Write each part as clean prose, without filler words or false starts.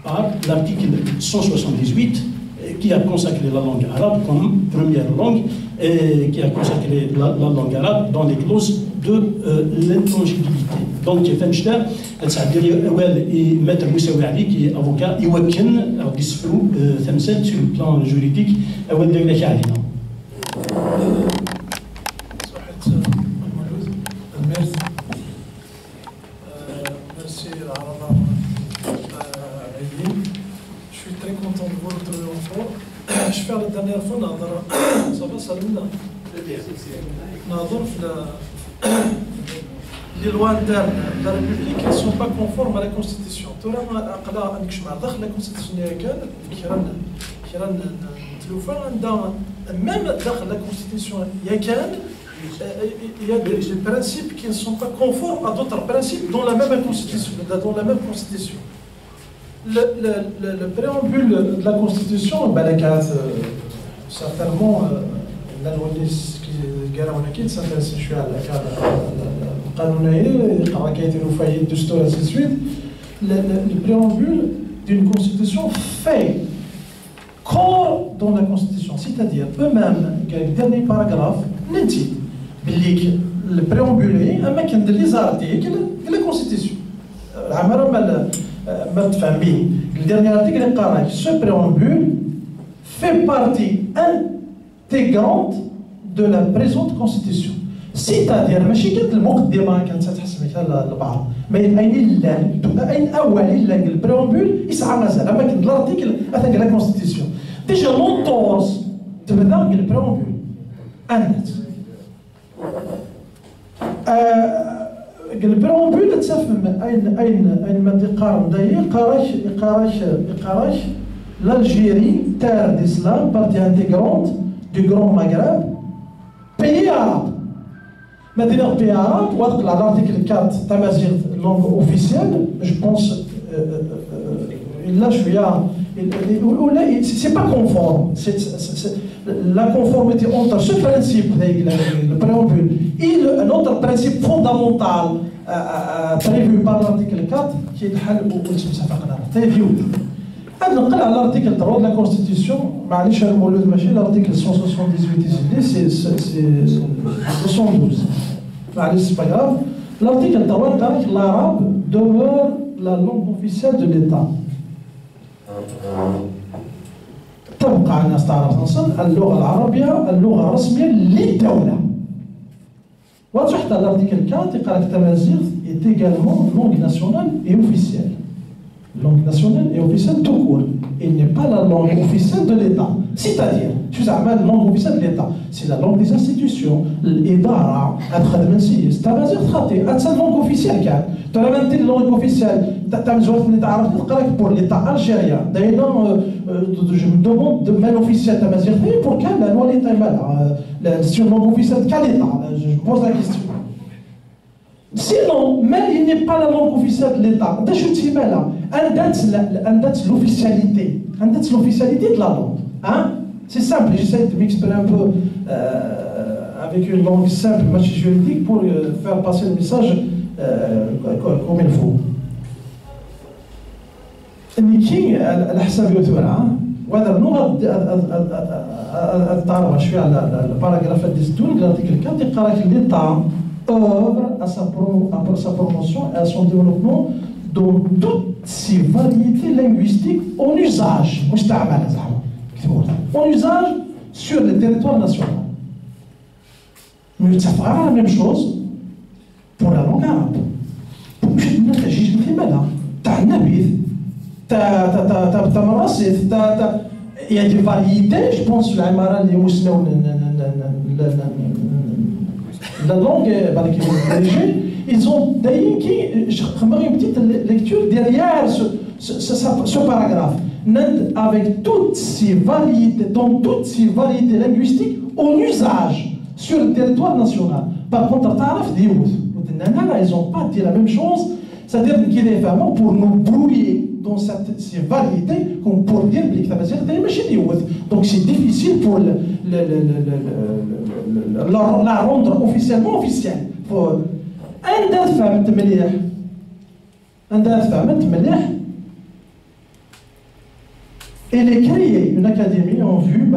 par l'article 178 qui a consacré la langue arabe comme première langue et qui a consacré la langue arabe dans les clauses de l'intangibilité. Donc, Fenster, Maître Moussaoui Ali, qui est avocat, il sur le plan juridique, Merci je suis très content de vous retrouver encore. Je fais la dernière fois, ça va, Salim, les lois internes de la République ne sont pas conformes à la Constitution. La Constitution même dans la Constitution, il y a des principes qui ne sont pas conformes à d'autres principes dans la même Constitution. Le préambule de la Constitution, certainement, la loi qui s'intéresse à le préambule d'une Constitution fait corps dans la Constitution, c'est-à-dire eux-mêmes, le dernier paragraphe, le préambule est un mec de les articles de la Constitution. Le dernier article est ce préambule fait partie intégrante de la présente Constitution. C'est-à-dire, ماشي كانت المقدمة كانت تحسب البعض، ما أين أول البريامبول يسعى مازال، أما كان الارتيكل أثناء لا كونستيتيسيون. ديجا لونطورس تبدا البريامبول أنت. البريامبول تفهم أين ما تقارن داير قراش l'Algérie, terre d'islam, partie intégrante du Grand Maghreb, pays arabe. Maintenant, pays arabe, l'article 4, Tamazigh, langue officielle, je pense, là je suis à. C'est pas conforme. La conformité entre ce principe, le préambule, et un autre principe fondamental prévu par l'article 4, qui est le hal ou le simsafaqna. نقل على l'article 3 de la Constitution, معليش المولود ماشي l'article 178 ici, c'est 72. معليش c'est pas grave. L'article 3 dit que l'arabe demeure la langue officielle de l'État. تبقى الناس تعرف نصل اللغة العربية اللغة الرسمية للدولة. وتحت l'article 4 يقول لك التمازيغ est également langue nationale et officielle. Langue nationale et officielle tout court. Il n'est pas la langue officielle de l'État. C'est-à-dire, je suis la langue officielle de l'État. C'est la langue des institutions, l'Idara, c'est la langue officielle. Tu as même une langue officielle. Tu as besoin de pour l'État algérien. D'ailleurs, je me demande de mail officiel pour quelle la loi l'État est mal. Sur langue officielle, quel État? Je pose la question. Sinon, mais il n'est pas la langue officielle de l'État. Je suis là. L'officialité. L'officialité de la langue. Hein? C'est simple. J'essaie de m'exprimer un peu avec une langue simple, juridique, pour faire passer le message comme il faut. نيكي على حساب يوثورا وهذا اللغه التعرف شويه على الباراغراف 12 l'article 4 يقرا لك l'État œuvre à sa promotion et à son développement dans toutes ses variétés linguistiques en usage. En usage sur le territoire national. Mais ça fera la même chose pour la langue arabe. Il y a des variétés, je pense, la langue, ils ont une petite lecture derrière ce paragraphe. Avec toutes ces variétés, dans toutes ces variétés linguistiques, en usage sur le territoire national. Par contre, ils n'ont pas dit la même chose, c'est-à-dire qu'il est vraiment pour nous brouiller dans ces variétés, comme pour dire que donc c'est difficile pour la rendre officiellement officielle. عندها فهمت مليح il est créé une académie en vue,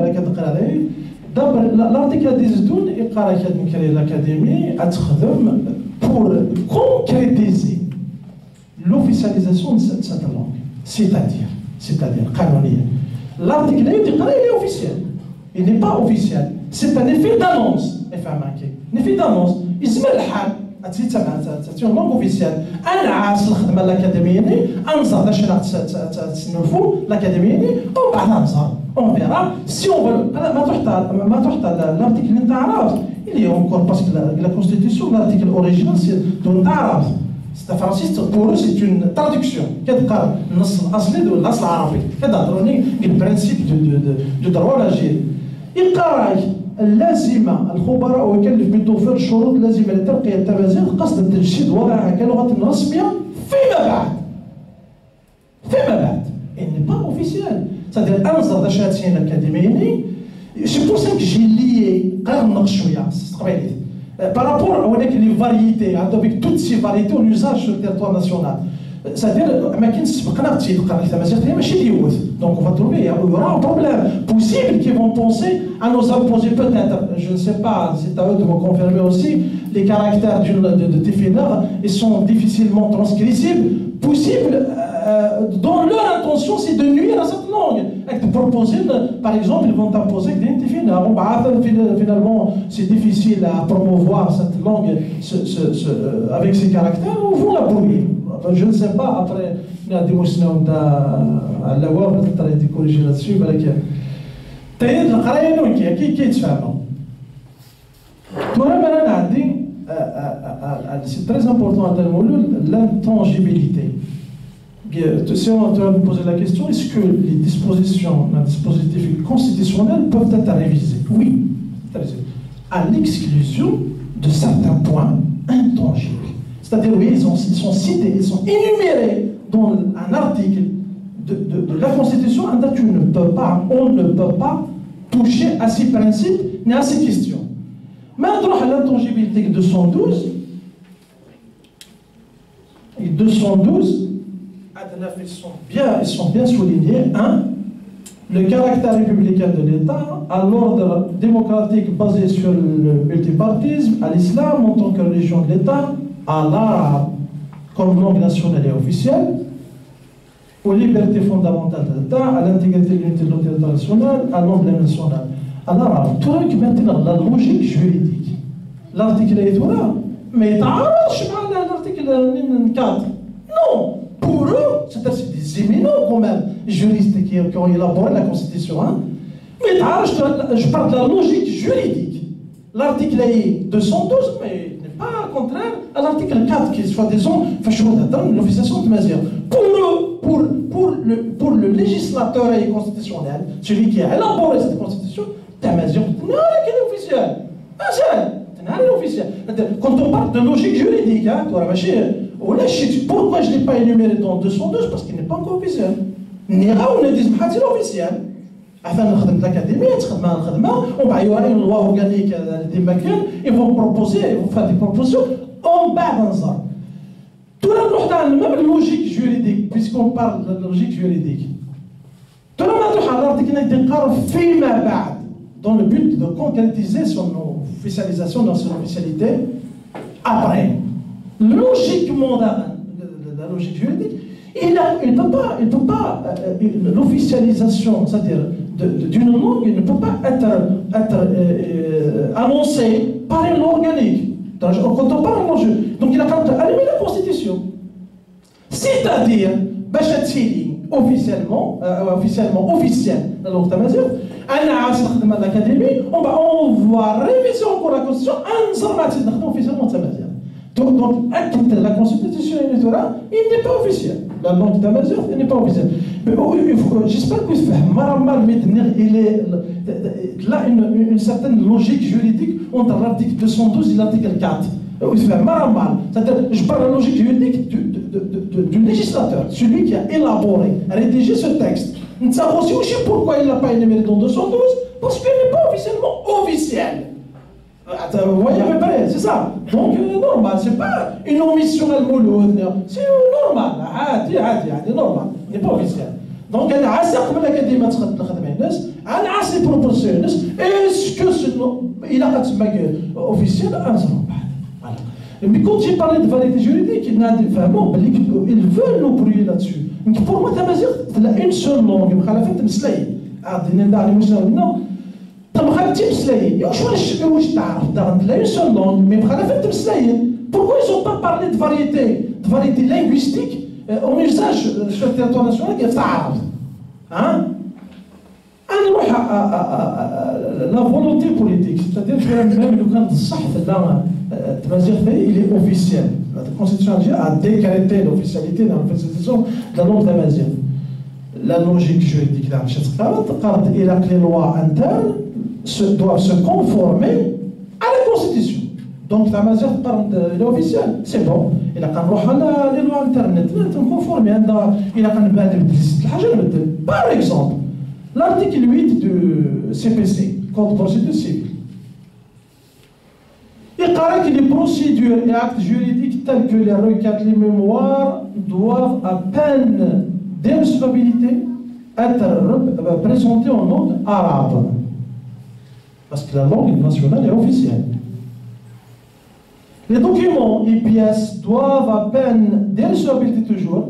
l'article 10 il crée l'académie pour concrétiser l'officialisation de cette langue. C'est-à-dire, l'article il est officiel. Il n'est pas officiel. C'est un effet d'annonce. Un effet d'annonce. Il se met le hal. C'est une langue officielle. أنا عاصل الخدمة الأكاديمية أنظر شنو تسنفو الأكاديمية وبعد نظر on verra si on veut ما تحت l'article اللي أنت عرفت il y a encore parce que la constitution l'article original c'est دون تعرف c'est français pour eux c'est une traduction كتلقى النص الأصلي دو النص العربي كتهضروني البرانسيب دو droit l'Algérie يقراك اللازمه الخبراء ويكلف بتوفير الشروط اللازمه لترقيه التمازيغ قصد تجسيد وضعها كلغه رسميه فيما بعد il n'est pas officiel c'est-à-dire انظر ذا شهادتين اكاديميين سي بور سا كجي لي غير نقص شويه قبيلي بارابور هناك لي فاريتي عندك توت سي فاريتي اون يوزاج سو التيرتوار ناسيونال c'est-à-dire ما كاينش سبقنا تيلقى التمازيغ هي ماشي اليهود donc on va trouver il y aura un problème possible qui vont penser à nous imposer peut-être je ne sais pas c'est à eux de me confirmer aussi les caractères de Tifinagh ils sont difficilement transcrissibles possible dont leur intention c'est de nuire à cette langue et de proposer par exemple ils vont imposer des Tifinagh finalement c'est difficile à promouvoir cette langue avec ces caractères ou vont la brouiller. Je ne sais pas, après, il y a des motions à la voix, peut-être à être corrigé là-dessus, mais qui est différent. C'est très important à l'intangibilité. Si on doit nous poser la question, est-ce que les dispositions d'un dispositif constitutionnel peuvent être révisées? Oui, à l'exclusion de certains points intangibles. C'est-à-dire, oui, ils sont cités, ils sont énumérés dans un article de la Constitution. On ne peut pas toucher à ces principes ni à ces questions. Maintenant, à l'intangibilité 212, et 212, ils sont bien soulignés. 1. Le caractère républicain de l'État, à l'ordre démocratique basé sur le multipartisme, à l'islam en tant que religion de l'État, à l'arabe comme langue nationale et officielle, aux libertés fondamentales de l'État, à l'intégrité de l'unité de l'autorité nationale, à l'emblème national. À l'arabe, tout le monde maintenant la logique juridique. L'article est tout là, mais l'article 4. Non, pour eux, c'est des éminents quand même, juristes qui ont élaboré la Constitution. Hein. Mais je parle de la logique juridique. L'article est 212, mais pas contraire à l'article 4 qui est soi-disant l'officialisation de Mazir. Pour le législateur et constitutionnel, celui qui a élaboré cette constitution, Mazir, est officiel. Quand on parle de logique juridique, hein, pourquoi je ne l'ai pas énuméré dans 212? Parce qu'il n'est pas encore officiel. Officiel. Afin de faire de l'académie, on va y avoir une loi organique des Macan, ils vont faire des propositions en bas d'un ça. Tout le monde a la même logique juridique, puisqu'on parle de logique juridique. Tout le monde a l'article dans le but de concrétiser son officialisation dans son officialité après. Logiquement, la logique juridique, il ne peut pas l'officialisation, c'est-à-dire d'une langue, il ne peut pas être annoncé par une loi organique. Quand on parle de l'enjeu, donc il a quand même allumé la Constitution. C'est-à-dire, officiellement, officiel, la langue tamazight, on va réviser encore la Constitution, officiellement tamazight. Donc, la Constitution électorale, il n'est pas officiel. La langue tamazight, il n'est pas officielle. J'espère que il est là une certaine logique juridique entre l'article 212 et l'article 4. C'est-à-dire, je parle de la logique juridique du législateur, celui qui a élaboré, rédigé ce texte. Nous savons aussi pourquoi il ne l'a pas énuméré dans 212, parce qu'il n'est pas officiellement officiel. Vous voyez, c'est ça. Donc, normal, c'est pas une omission à l'mouloud, c'est normal, normal, il n'est pas officiel. دونك انا عاسي قبل الاكاديميه تخدم الناس انا عاسي بروبورسيون الناس اسكو الى قد تسمى اوفيسيال انزرون بعد مي كنت جي بارلي دو فاليتي جوريديك نفهموا بلي ils veulent nous brûler là-dessus دونك بور موا تمازيغ لا اون سول لونغ مخالفه مسلاي عطيني ندعي مسلاي مخالفه مسلاي واش تعرف لا اون سول لونغ مي مخالفه مسلاي pourquoi ils ont pas parlé de variété linguistique au usage sur le territoire national qui est arabe hein la volonté politique, c'est-à-dire que même le camp de il est officiel. La Constitution algérienne a décrété l'officialité dans l'officialisation de la langue tamazienne. La logique juridique et les lois internes doivent se conformer à la Constitution. Donc la Tamazienne est officielle, c'est bon. Il a les lois internes, conformer. Il a par exemple, l'article 8 du CPC, Code de procédure civile. Il paraît que les procédures et actes juridiques tels que les requêtes, les mémoires doivent à peine d'irrecevabilité être présentés en langue arabe. Parce que la langue nationale est officielle. Les documents et pièces doivent à peine d'irrecevabilité toujours.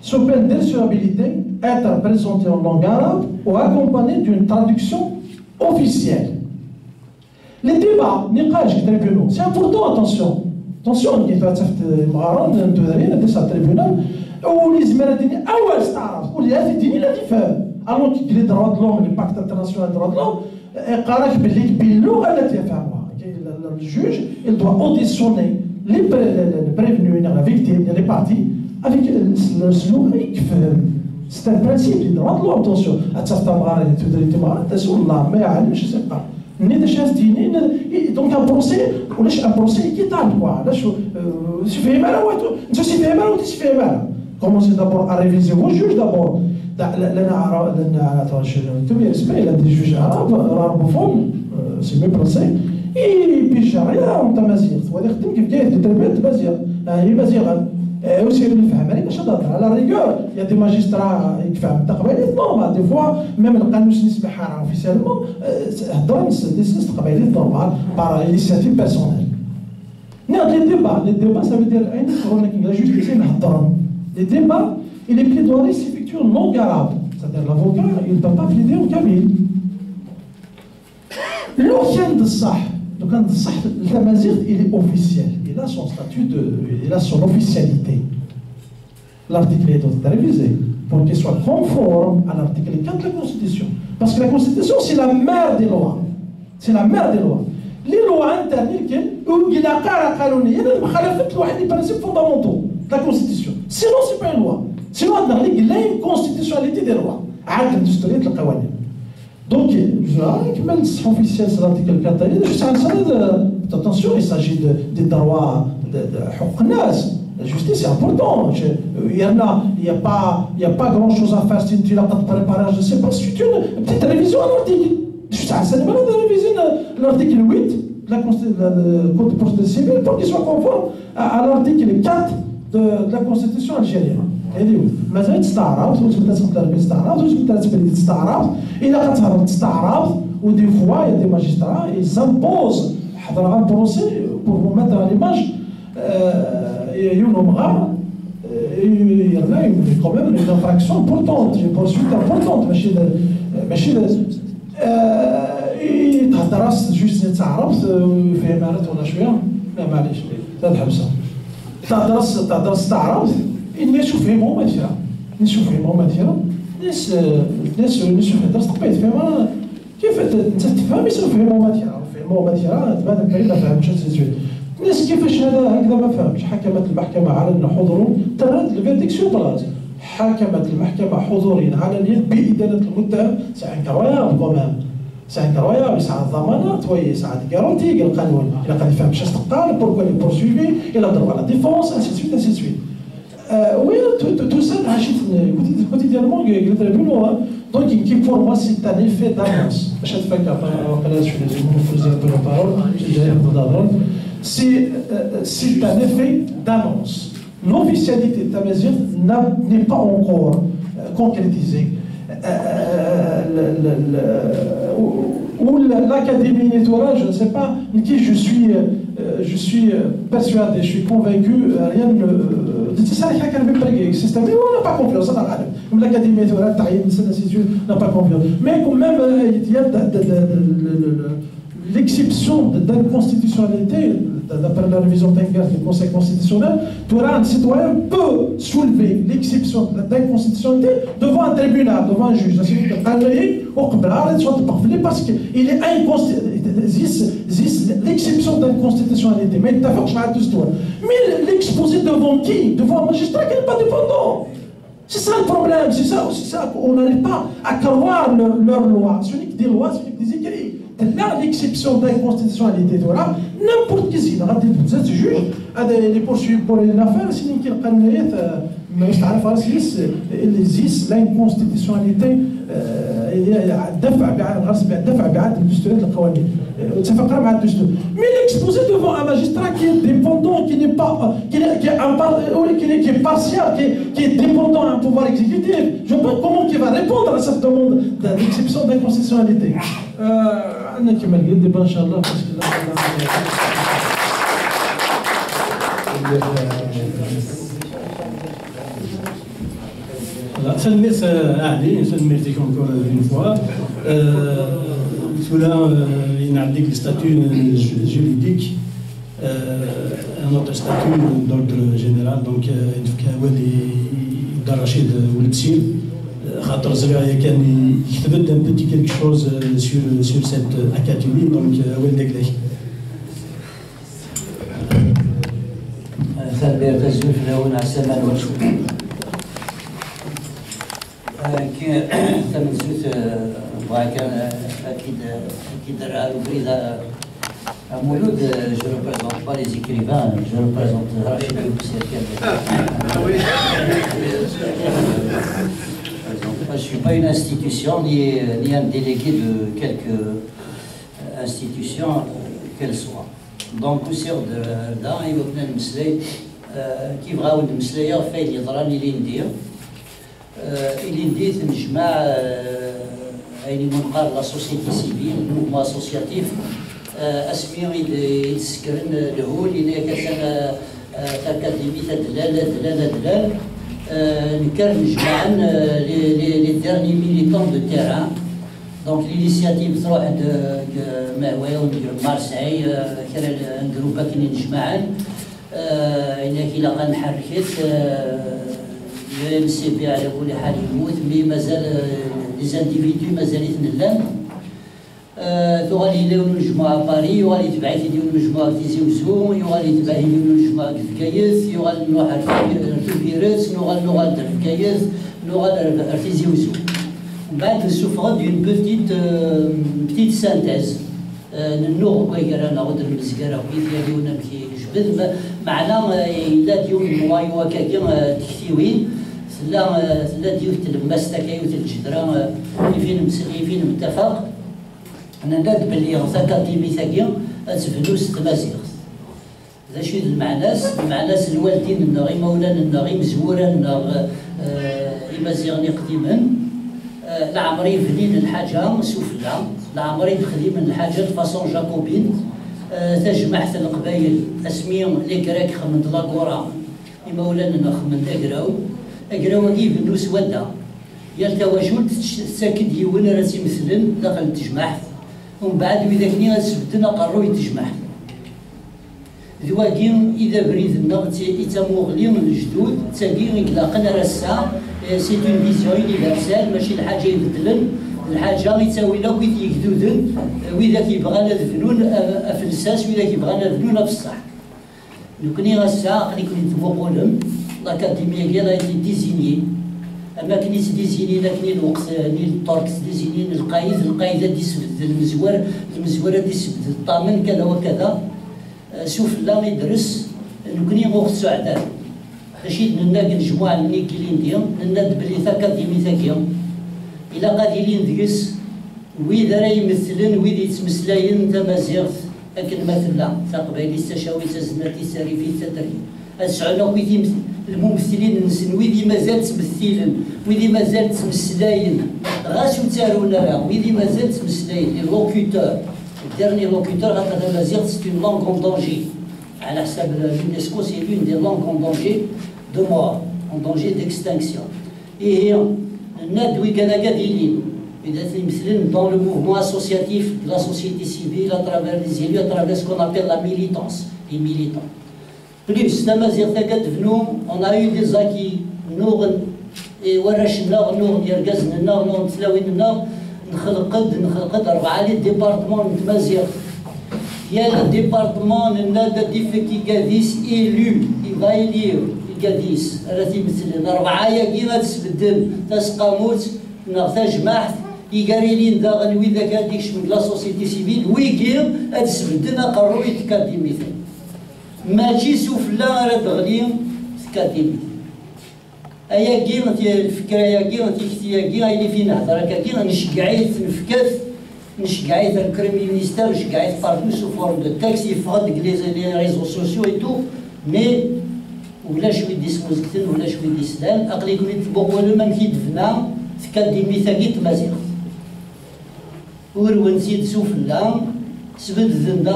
Sous peine d'irrecevabilité, être présenté en langue arabe ou accompagné d'une traduction officielle. Les débats, c'est important, attention. Attention, il y a des tribunaux où les Zméradini, où les Azidini, la différence. Alors qu'il y a les droits de l'homme, le pacte international des droits de l'homme, le juge, il doit auditionner les prévenus, la victime, les parties, avec le slogan. C'est un principe des droits de l'homme, attention. Je ne sais pas. Donc un procès équitable. Commencez d'abord à réviser vos juges d'abord. Les juges arabes, arabophones, c'est mes procès. Et puis charia en tamazir. C'est-à-dire que aussi, à la rigueur, il y a des magistrats qui font normal. Des fois, même le canoniste officiellement, c'est normal par initiative personnelle. Les débats, ça veut dire la justice est les débats et les plaidoiries s'effectuent en langue arabe. C'est-à-dire l'avocat, il ne peut pas plaider en kabyle. L'organe de Sah, le Tamazigh, il est officiel. Il a son statut, il a son officialité. L'article est révisé pour qu'il soit conforme à l'article 4 de la Constitution. Parce que la Constitution, c'est la mère des lois. C'est la mère des lois. Les lois internes, il y a des principes fondamentaux de la Constitution. Sinon, ce n'est pas une loi. Sinon, il y a une constitutionnalité des lois. Donc, même si officiel, c'est l'article 4, attention, il s'agit des droits de Huknas. La justice, c'est important. Il n'y a pas grand-chose à faire si tu n'as pas de préparation. Je ne sais pas, c'est une petite révision à l'article. Ça demande de réviser l'article 8 de la Code de procédure civile pour qu'il soit conforme à l'article 4 de la Constitution algérienne. مازال تستعرض وتبدا تقدر تستعرض وتبدا تبدا تستعرض الى كتهرب تستعرض ودي فوا يا دي ماجسترا ils s'imposent حضر un procès pour vous mettre à l'image يونهم غا il y a quand même une infraction importante une poursuite importante ماشي تهضر جوست تعرفت فيها مالات ولا شويه لا معليش تنحبسها تهضر تستعرض الناس يفهموا مثلا الناس يفهموا مثلا الناس يهضر تقبيض فيها كيف انت تفهم يفهموا مثلا تبان بعيد ما فهمش الناس كيفاش هكذا ما فهمش حكمت المحكمه على ان حضور ترد الفيرديك سور بلاص حكمت المحكمه حضوريا على اليد بادانه المتهم سي انكرويابل كومام سي انكرويابل ساعه الضمانات وي ساعه الكارونتي القانون الا قد يفهم شاش تقال بوركو لي بورسويفي الى ضرب على ديفونس انسي سويت انسي سويت oui, tout ça, quotidiennement, le tribunal, donc qui pour moi c'est un effet d'annonce. Chaque fois c'est un effet d'annonce. l'officialité de Tamazight n'est pas encore concrétisée. L'Académie Nettora, je ne sais pas, mais qui je suis persuadé, je suis convaincu, rien ne. C'est ça, il y a quand même pas de système, mais on n'a pas confiance, ça n'a rien. Comme l'Académie Nettora, n'a pas confiance. Mais quand même, il y a l'exception d'inconstitutionnalité, d'après la révision Tengar du Conseil constitutionnel, un citoyen peut soulever l'exception d'inconstitutionnalité devant un tribunal, devant un juge. Parce qu'il est l'exception d'inconstitutionnalité. Mais l'exposer devant qui? Devant un magistrat qui n'est pas dépendant. C'est ça le problème, c'est ça, on n'arrive pas à croire leurs lois. Ce n'est que des lois, ce n'est que des écrits. Là, l'exception d'inconstitutionnalité, n'importe qui, si vous êtes juge, les poursuivre pour une affaire, c'est qu'il y a l'inconstitutionnalité. Mais l'exposer devant un magistrat qui est dépendant, qui n'est pas, qui est partial, qui est dépendant à un pouvoir exécutif, je ne sais pas comment il va répondre à cette demande d'exception d'inconstitutionnalité. أنا كما قلت دابا إن شاء الله سلميت أهلي سلميتك encore une fois. Cela indique le statut juridique, un autre statut d'ordre général, donc هو اللي دار رشيد والبسير. خاطر زريعة كان يكتبت un petit quelque chose sur cette académie, donc وين داكلاش. ثابت تزوف لون عسمان وشوف. كي ثمن زوت كان أكيد راه بريدة مولود. Je ne représente pas les écrivains, je représente Rachid Al-Boussir. Je ne suis pas une institution ni un délégué de quelque institution qu'elle soit. Donc, au sein de là, il y a une مسلي كيف غاود المسلية فين يضراني اللي ندير اللي ندير نجمع أين منقار لا سوسيتي سيفيل موفمون اسوسياتيف اسمي يتسكرن الهول اللي كان تاكاديمي دلال نكر نجمع لي ديرني ميليتون دو تيران. دونك لينيسياتيف تروح مهوايا وندير مارساي كان جروبا كاين نجمعن انا كي لا غنحركت السي بي على كل حال يموت مي مازال لي زانديفيدو مازال يتنلم يغالي يديروا مجموعه باري وغالي تبعث يديروا مجموعه في تيزي وزو يغالي تبعث يديروا مجموعه في كايس يغالي نروح في فيروس نغال في كايس نغال في تيزي وزو. بعد سوفغ دون بتيت سانتيز النوغ كيرا ناخذ المزكره كيف يديونا كيجبد معنا الا ديون موايو كاكي تكتيوين سلا ديوت المستا كايوت الجدران فين متفق انا ناد بلي اكاديمي ثاكيا تفلوس تمازيغ ذا شي المعناس الوالدين غي مولانا غي مزورا يمازيغني قديما لعمري فنين الحاجه سفلى لعمري خديم الحاجه فاصون جاكوبين تجمعت القبايل اسمي لي كراك خمن لاكورا مولانا خمن اقراو كيف النوس ودا يا التواجد ساكد يون راسي مثلا داخل تجمع ومن بعد اذا كني غتسبتنا قرروا يتجمع ذواكين اذا بريد النغت يتموغلي من الجدود تاكي يطلقنا راسا سي اون فيزيون يونيفرسال ماشي الحاجه يبدلن الحاجه يساوي لا كي يجدودن واذا كيبغى الفنون افلساس واذا كيبغى الفنون افصح لكني غاسا خليك نتفوقولهم لاكاديميه ديالها ديزيني اما كني ديزيني لكني الوقت ني الطرق ديزيني القايده ديسبد المزوره ديسبد الطامن كذا وكذا شوف لا يدرس لكني وقت سعداء ماشي لنا كنجموعه مني كيلين ديال لنا بلي ثاكاديمي ثاكيا الا قادرين ديس ويذا راه يمثلن ويذ يتمسلاين تمازيغ لكن مثلا تقبايلي تشاوي تزناتي ساريفي تدري أسعنا ويدي الممثلين نسن ويدي مازال تمثيلن ويدي مازال تمثلاين غاسو تارونا راه ويدي مازال تمثلاين لي لوكوتور الديرني لوكوتور غادا المازيغ سي اون لونغ اون دونجي على حساب اليونسكو سي لون دي لونغ اون دونجي دو مور اون دونجي ديكستانكسيون هي الناد وي كان قاديين إذا تمثلن دون لو موفمون اسوسياتيف لا سوسيتي سيفيل اترافير لي زيلو اترافير سكون ابيل لا ميليتونس لي ميليتون بليس تمازيغ تاكاد فنو اون ا يو دي زاكي نوغ ورشنا نوغ يرقزنا نوغ تلاوينا نخلقد 4 لي ديبارتمون تمازيغ يا الديبارتمون النادا ديفكي كاديس إيلو يغايليو كاديس راه تيمثلن 4 ياكي غتسبدل تسقاموت نغتا جماعت يقاريلين داغن ويدا كاديكش من لا سوسيتي سيفيل ويكير هاد سبدل اقرو يتكاديميث ماشي سفلا راه تغلي تكاديميث ايا كي الفكره يا كي تيكتي كي اللي فينا هضره كي نشكعيت نفكات نشكعيت الكريمي مينيستير نشكعيت بارتو سو فورم دو تاكس يفرض لي ريزو سوسيو اي تو مي ولا شويه ديسبوزيتيف ولا شويه ديسلام اقلي كوني تبوغ ما كيدفنا تكاديمي ثاقي تمازيغ ورونسيد سفلا سبد ذندا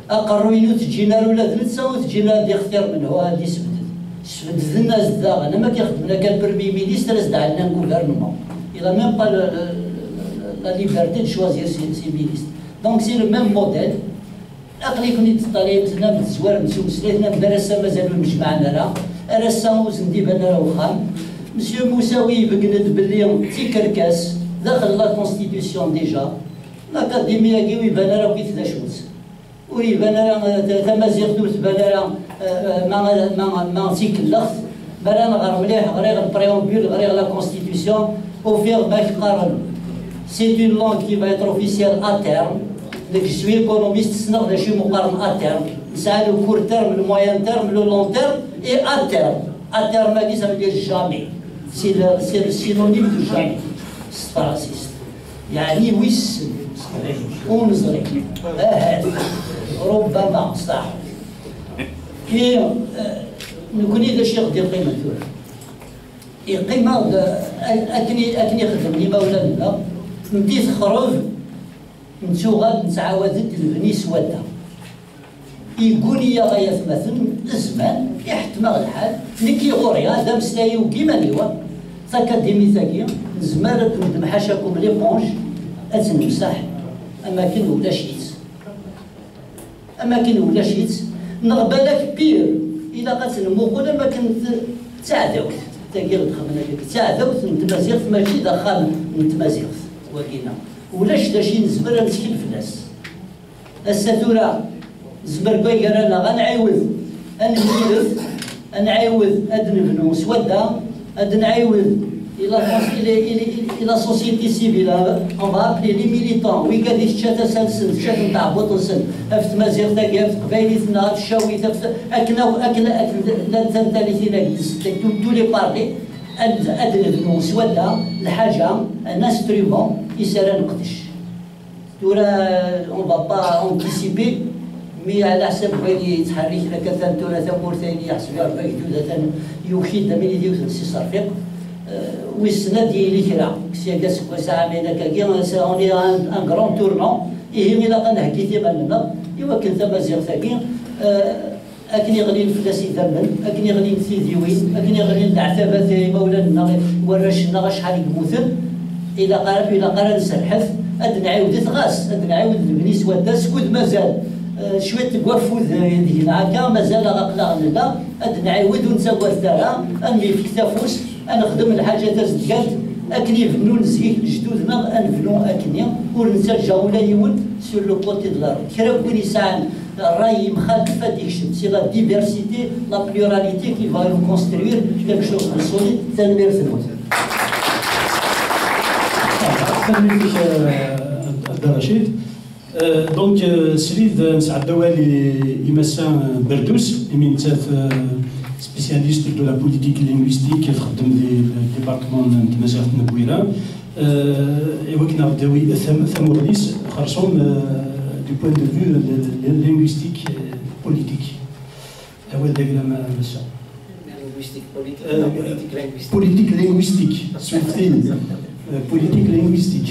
قروي نو تجينا ولا ثلاثه وتجينا دي اختيار من هو هادي سبد ذنا زداغ انا ما كيخدمنا كان برمي مينيستر زد عندنا غوفرنمون إلا ميم با لا ليبرتي دو شوازير سي مينيستر دونك سي لو ميم موديل اقلي كوني تطاليتنا بالزوار نسوق سليتنا بدرسه مازالو مجمعنا راه راه وزن ديبان راه وخام مسيو موساوي بقند باللي تيكركاس داخل لا كونستيتيسيون ديجا لاكاديميا كي ويبان راه كيتدا شوز ويبان راه تمازيغ تبان راه ما تيكلخت بلا نغير مليح غير البريومبول غير لا كونستيتيسيون وفيغ ما يقارن سي اون لونغ كي با ايتر اوفيسيال ا تيرم داك شويه ايكونوميست سنغ دا شي مقارن ا تيرم نسعى لو كور تيرم لو مويان تيرم لو لون تيرم اي ا تيرم ا تيرم هادي سا فيدير جامي سي السينونيم دو جامي ستراسيست يعني ويس ونزري ربما صح كي نكوني دا شي غدي قيمه القيمه اكني خدم لي مولانا نديت خروج نتوغال نتعاودت نبني سوادا يقولي يا غاية مثلا الزمان يحتمى الحال نكي غوري هذا مسلايو كيما نيوا تاكاديمي تاكيا زمان تمدم حاشاكم لي بونج اتنمسح اماكن ولا شيت اماكن ولا شيت نغبالك بير الا قاتنمو كل اماكن تعداوك تاكيا دخلنا تعداوك نتمازيغ ماشي دخل نتمازيغ وكينا ولاش داشي نزمر نسكن في الناس الساتورة زمر كوي قال انا غنعاود نعاود هاد نبنو سوادا هاد نعاود الى سوسيتي سيفيل اون فا ابلي لي ميليتون وي كادي تشات سلسل تشات نتاع بوطوسن افت مازيغ تاكيا في قبايليتنا تشاوي اكنا لا تنتاليتينا تو لي بارلي أدنى سوادا الحاجة ان انسترومون يسرى نقدش تورا اون با با انتيسيبي مي على حسب بغيني يتحرك لك تورا ثمور ثاني يحسب يرفع جودة يوخيد ملي ديوث سي صرفيق ويسنا ديالي كرا كسيا كاس ساعة بينك كي اوني ان كرون تورنون إيه إلا غنحكي غننا إوا كنت مازيغ ثاني أكني غني نفلاسي ثمن أكني غني نثيديوين أكني غني العتبة مولانا ورشنا شحال يموتن إلا قرا نسلحف أد نعاود تغاس أد نعاود نبني سوادا سكود مازال شوية تقوفوذ هنا هكا مازال غقلا غنلا أد نعاود ونسوى الثرى أنمي في كتافوس نخدم الحاجة تزدقات أكني فنو نزيك جدودنا أنفنو أكني ونسجاو لا يود سور لو كوتي دو لا روت كرا كون يسعى الراي مخالف هذيك الشيء سي لا ديفيرسيتي لا بلوراليتي كي فا كونستروير كيلك شوز دو سوليد تنمير في الموت. رشيد دونك سليد مسعد دوالي يمسان بردوس من تاف spécialiste de la politique linguistique qui خدم لي ديبارتمون تمازيغ نبويرة وكنا بداوي ثموريس خرصهم du point de vue linguistique politique. هو الدياغرام مسا بوليتيك لينغويستيك سويفتين بوليتيك لينغويستيك.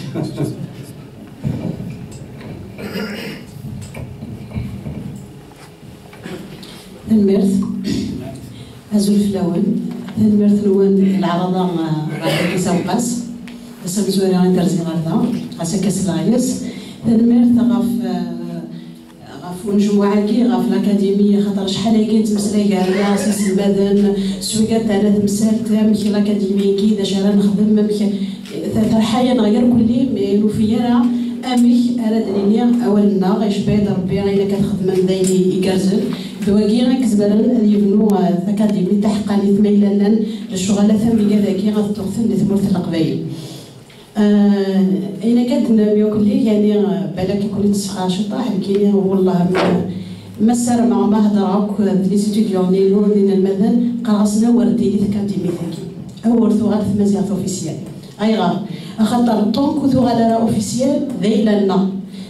الميرث أزول في الأول الميرث نوان العرضة راح يسوقاس بس مزوري غندرزي غردا عسى كاس العياس الميرث غاف ونجموعة كي غاف الأكاديمية خاطر شحال هاكي تمسلاي كاع سيس المدن سويقات تاع تمسال تامك الأكاديمية كي داش راه نخدم مك ترحايا نغير كلي نوفيا امك اراد ليا اولنا غايش بايد ربي غير كتخدم دايلي يكرزل دواكي غنكزبرن يبنوا اكاديمي تحقاني تميلنا للشغل ثمي كذاكي غتوقفن لثمرة القبايل. اين كدنا بيوكلي يعني بالك يكون تسخا شطاح كاين والله ما سار مع ما هضراك لي ستوديون نيلو ديال المدن قراصنا وردي لي اكاديمي ذاكي اول ثوغات مزيان اوفيسيال اي غار خاطر طونكو ثوغالا اوفيسيال ذيلنا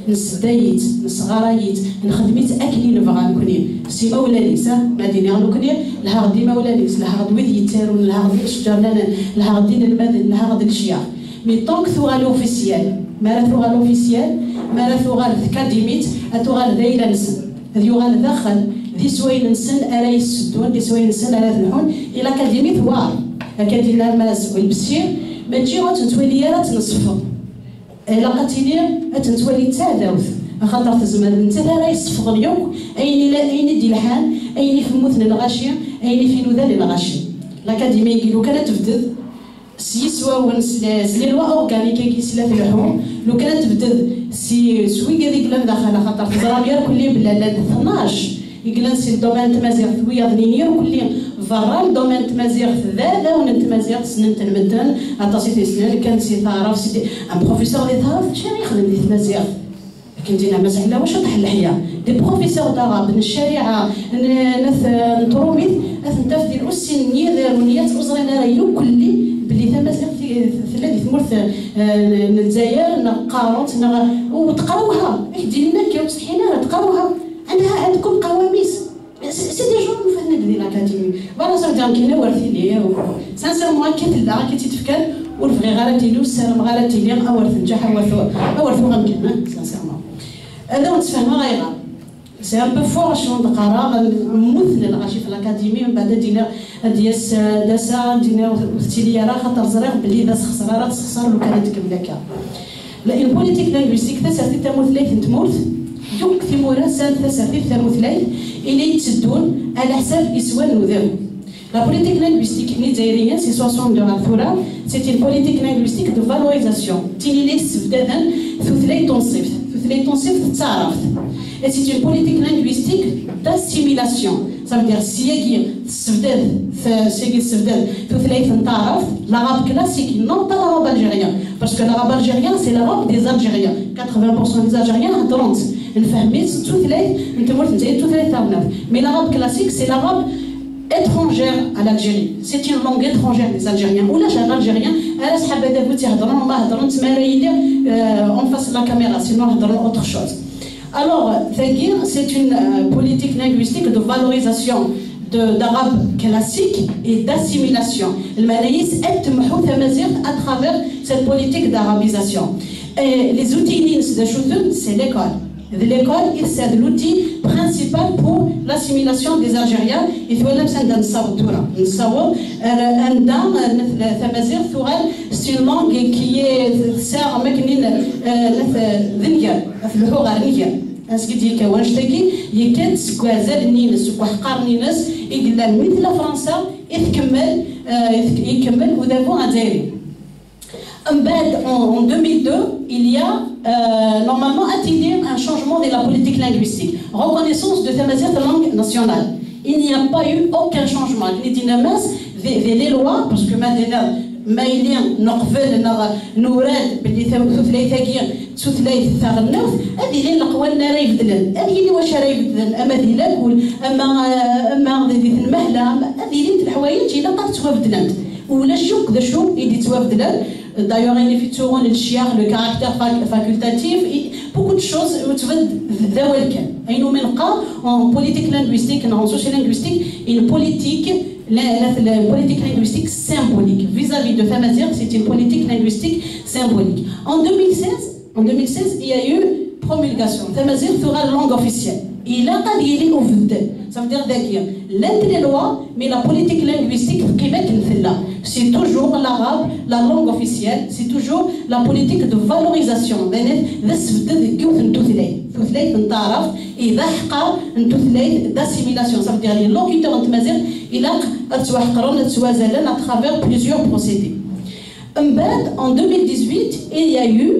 نسدايت نصغرايت نخدميت اكلي نبغى نكوني سي مولاني سا مدينه غنكوني لها غدي مولاني لها غد ويد يتارون لها غدي الشجر لها غدي المدن لها غدي الشياخ مي طونك ثوغال اوفيسيال ما ثوغال اوفيسيال ما ثوغال اكاديميت ثوغال ذيلا نسن ذيوغال داخل ذي سوين نسن ارا يسدون ذي سوين نسن ارا تنحون الى اكاديمي ثوار اكاديمي ماس والبسير ما تجي غتنتولي راه تنصفو الا قاتيلي تنتولي تاداوث خاطر تزمر انت راه يصفغ اليوم اين دي الحال اين في موثن الغاشي اين في نودال الغاشي الاكاديمي لو كانت تبدد سي سواون سلي لوا اورغانيكي كي سلا في اللحوم لو كانت تبدد سي سوي هذيك لا داخله خاطر تزرا بيا كلي بلا لا 12 يقلن سي الدومين تمازيغ ثويا ظنينيه وكلي فرا الدومين تمازيغ ذا ونت تمازيغ سنين تنمدن عطاسي سنين كان سي تعرف سي ان بروفيسور اللي تعرف شنو يخدم لي تمازيغ كنتينا مسحله واش طحل الحياه دي بروفيسور داراب من الشريعه نث نطروميت انت في دير السنيه دارونيات وزرينا رايو كلي بلي تمازيغ ثلاثه ثمرث الجزائر نقارط وتقراوها ديالنا كي مستحيله تقراوها عندكم قواميس سي دي جون فهنا ديال الاكاديمي فوالا صافي كاينه ورثي ليا سانسيرمون كيتلا كيتفكر والفغي غارتي لو السلام غارتي لي اورث نجاح اورث غنكمل سانسيرمون هذا ونتفاهموا غايغا سي ان بو فور شنو نقرا مثل الغاشي في الاكاديمي من بعد دينا دياس داسا دينا وثتي لي راه خاطر زريغ بلي داس خساره راه تخسر لو كانت تكمل هكا لا البوليتيك لينغويستيك تسرتي تموثليت نتموت دوك في مراسل تسرتي تموثليت اللي يتسدون على حساب اسوان وذاو La politique linguistique nigérienne, c'est 60 de Rathura, c'est une politique linguistique de valorisation. Tinili Svdadan, Thutlay Tonsif, Thutlay Tonsif Tsaraf. Et c'est une politique linguistique d'assimilation. Ça veut dire Siegi Svdad, Siegi Svdad, Thutlay Tsaraf, l'arabe classique, non pas l'arabe algérien. Parce que l'arabe algérien, c'est l'arabe des Algériens. 80% des Algériens ont 30. Mais l'arabe classique, c'est l'arabe étrangère à l'Algérie. C'est une langue étrangère des Algériens. Ou là, j'ai un Algérien, on fasse la caméra, sinon on autre chose. Alors, c'est une politique linguistique de valorisation d'arabe classique et d'assimilation. Le Malaïs est à travers cette politique d'arabisation. Et les outils de Chouten, c'est l'école. L'école, c'est l'outil principal pour l'assimilation des Algériens. C'est une langue qui est اسكتي كوانشتكي يكاد سكوازال نينس وحقار نينس يقول مثل فرنسا يكمل ودافون ازايري. En 2002, il y a normalement atteint un changement de la politique linguistique. Reconnaissance de Tamazight langue nationale. Il n'y a pas eu aucun changement. Les dynamiques, les lois, parce que maintenant, مايلين نقبل نوراد باللي ثلاثه ثلاث ثغنوث هذه اللي القوالنا راه يبدلن هذه اللي واش راه يبدلن اما ذي لاكل اما ذي المهله هذه اللي الحوايج الا قد توابدلن ولا الشوك ذا الشوك اللي توابدلن D'ailleurs, il y a le caractère facultatif, beaucoup de choses. En politique linguistique, en sociolinguistique, une politique linguistique symbolique. Vis-à-vis de Tamazight, c'est une politique linguistique symbolique. En 2016, il y a eu promulgation. Tamazight sera la langue officielle. Il a dit ça veut dire les lois, mais la politique linguistique, c'est toujours l'arabe, la langue officielle, c'est toujours la politique de valorisation. D'assimilation. Ça veut dire les locuteurs en Tamazight, il a à travers plusieurs procédés. En 2018, il y a eu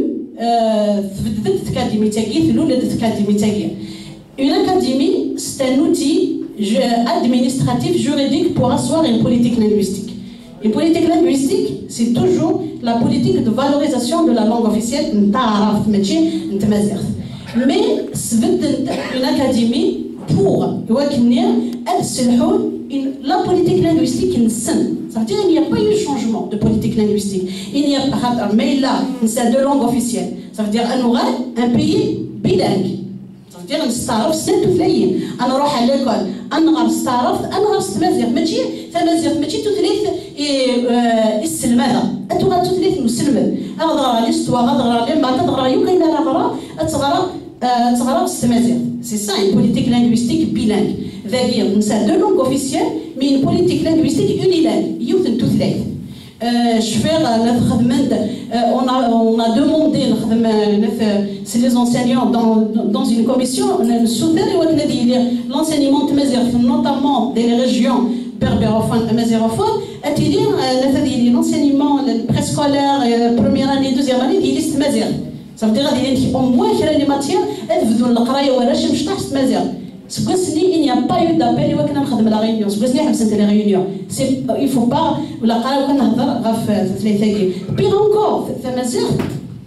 une académie, c'est un outil administratif, juridique pour asseoir une politique linguistique. Une politique linguistique, c'est toujours la politique de valorisation de la langue officielle, mais c'est une académie pour la politique linguistique. Ça veut dire qu'il n'y a pas eu de changement de politique linguistique. Il n'y a pas, mais là, c'est deux langues officielles. Ça veut dire qu'on aura un pays bilingue. أنا نستعرف سنة ثلاثين أنا أروح على الكل أنا غنستعرف أنا غنستمازيغ ماشي تمازيغ ماشي تثليث السلم هذا أتوغا تثليث المسلم أغدر ليستوا غدر لي ما تغرا يوكا إلا غرا تغرا السمازيغ سي سا une politique linguistique bilingue ذاك نسا دو لونغ اوفيسيال مي une politique linguistique unilingue يوثن تثليث on a demandé, c'est les enseignants dans une commission, l'enseignement notamment des régions berbérophones et mazérophones, l'enseignement préscolaire, première année, deuxième année, il est mazér. Ça veut dire qu'au moins, il y a des matières, il n'y a pas eu d'appel à la réunion. Il ne faut pas. Pire encore,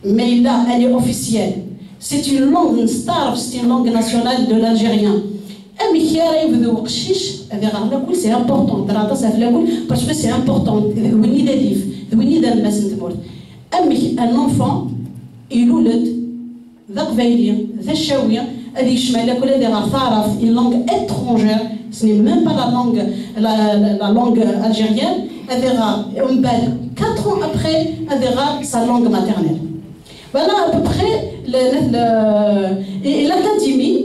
mais là, elle est officielle. C'est une langue, c'est une langue nationale de l'algérien. C'est important. Parce que c'est important. Un enfant, il une langue étrangère, ce n'est même pas la langue algérienne, elle verra 4 ans après, elle verra sa langue maternelle. Voilà à peu près l'académie,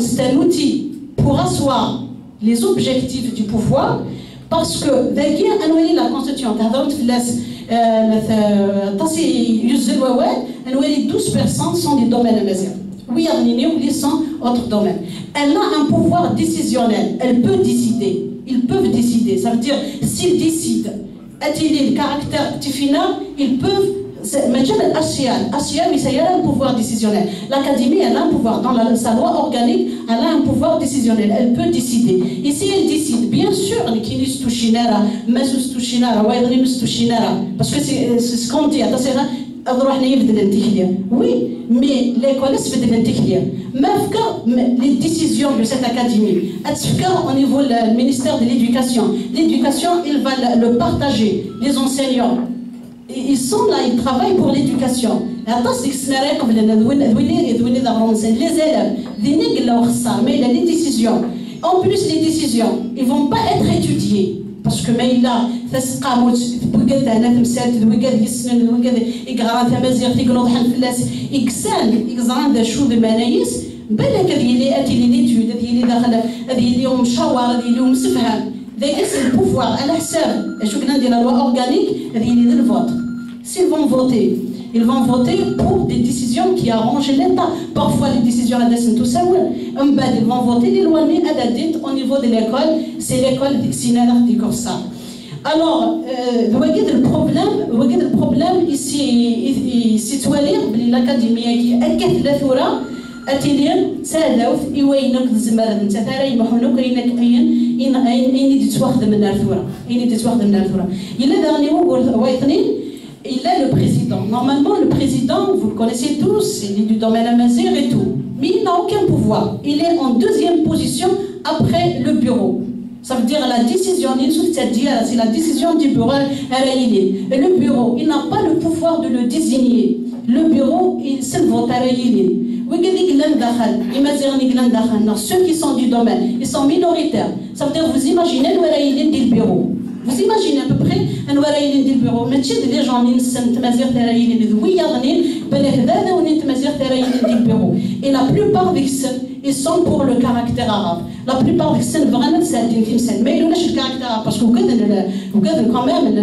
c'est un outil pour asseoir les objectifs du pouvoir, parce que la constitution, 12% sont des domaines amazigh. Oui, ils sont autres domaines. Elle a un pouvoir décisionnel. Elle peut décider. Ils peuvent décider. Ça veut dire, s'ils décident, est-il le caractère final, ils peuvent. Mais il y a un pouvoir décisionnel. L'académie, elle a un pouvoir. Dans sa loi organique, elle a un pouvoir décisionnel. Elle peut décider. Et si elle décide, bien sûr, parce que c'est ce qu'on dit. Oui, mais l'école se fait de l'intégrer. Mais les décisions de cette académie, au niveau du ministère de l'Éducation, l'éducation, il va le partager. Les enseignants, ils sont là, ils travaillent pour l'éducation. Les élèves, mais les décisions. En plus, les décisions, ils ne vont pas être étudiées. Parce que là, c'est le pouvoir à la serre. Et je dis la loi organique, il vote. S'ils vont voter, ils vont voter pour des décisions qui arrangent l'État. Parfois, les décisions à dessin tout ça, ils vont voter les lois au niveau de l'école. C'est l'école dictionnaire du Corsa. Alors, le problème ici, c'est l'académie qui est la Thora. أتيلين سالوف يوينك الزمالة من تثاري يمحونك إنك إني تتواخد من الثورة il est dernier il est le président. Normalement, le président, vous le connaissez tous, il est du domaine amazigh et tout. Mais il n'a aucun pouvoir. Il est en deuxième position après le bureau. Ça veut dire la décision, c'est la décision du bureau. Et le bureau, il n'a pas le pouvoir de le désigner. Le bureau, c'est le vote. Ceux qui sont du domaine, ils sont minoritaires. Ça veut dire, vous imaginez le bureau. Vous imaginez à peu près le bureau. Mais tu sais, les gens qui sont et la plupart des ils sont pour le caractère arabe. La plupart des gens vraiment mais ils ont le caractère arabe parce que quand même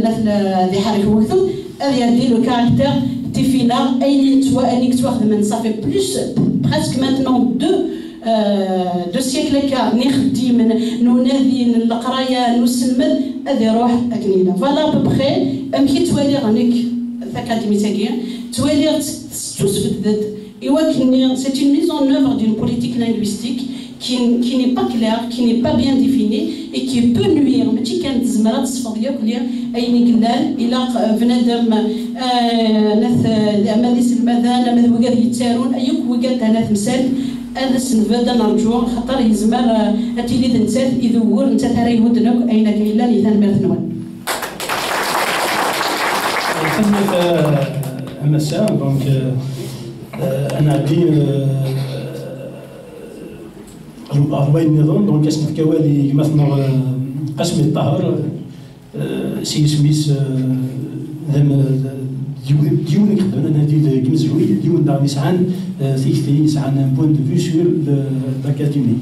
le caractère Tifina, ça fait plus, presque maintenant deux siècles nous voilà à peu près c'est une mise en œuvre d'une politique linguistique qui n'est pas claire, qui n'est pas bien définie et qui peut nuire. Mais tu كانت زمرات الصفدية كلها أي نقلال إلى بنادم ناس ماليس المذان ماذا وقاد يتسارون أيك وقاد هنا تمثال هذا سنفادا نرجو خاطر يزمر أتيلي نسات يذور نتا ترى يهودنك أين كايلا نيثان مرثنوان. مساء دونك أنا عندي أربعين النظام دونك اسم كوالي يمثلوا قسم الطهر سي سميس ديون يخدم هذه كمزوي ديون دار نسعان ثيثي نسعان ان بوين دو في سور لاكاديمي